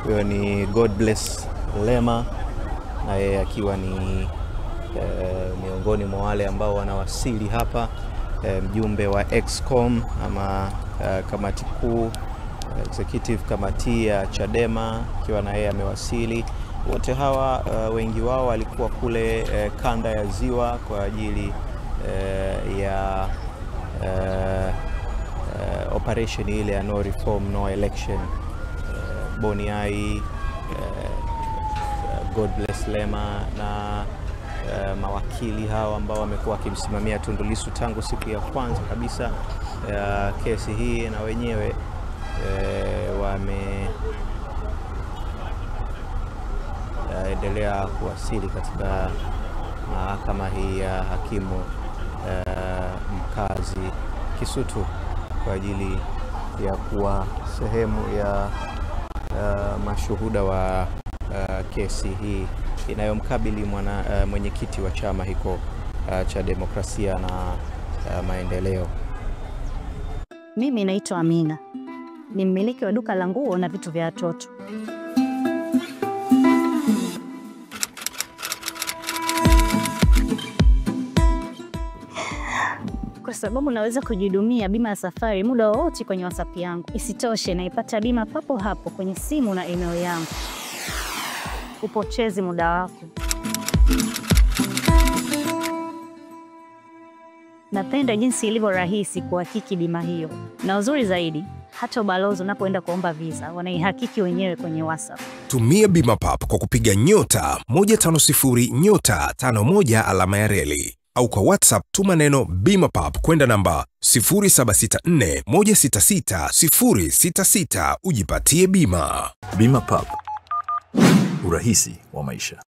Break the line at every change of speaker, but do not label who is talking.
Huyo ni God Bless Lema, na yeye akiwa ni miongoni mwa wale ambao wanawasili hapa, mjumbe wa Excom ama kamati kuu, executive committee ya Chadema, akiwa na yeye amewasili. Wote hawa wengi wao walikuwa kule kanda ya Ziwa kwa ajili ya operation ile ya no reform no election. Boni Ai, God Bless Lema na mawakili hawa ambao wamekuwa wakimsimamia Tundu Lissu tangu siku ya kwanza kabisa ya kesi hii, na wenyewe wameendelea kuwasili katika mahakama hii ya hakimu mkazi Kisutu kwa ajili ya kuwa sehemu ya mashuhuda wa kesi hii inayomkabili mwenyekiti wa chama hiko cha Demokrasia na Maendeleo.
Mimi naitwa Amina. Ni mmiliki wa duka la nguo na vitu vya watoto. Kwa sababu naweza kujihudumia bima ya safari muda wote kwenye WhatsApp yangu. Isitoshe, naipata bima papo hapo kwenye simu na email yangu. Upotezi muda wako. Napenda jinsi ilivyo rahisi kuhakiki bima hiyo. Na uzuri zaidi, hata ubalozi unapoenda kuomba visa, wanaihakiki wenyewe kwenye WhatsApp.
Tumia Bima Pap kwa kupiga *150*51 alama ya reli. Au kwa WhatsApp tuma neno Bima Pap kwenda namba 0764166066 ujipatie bima.
Bima Pap, urahisi wa maisha.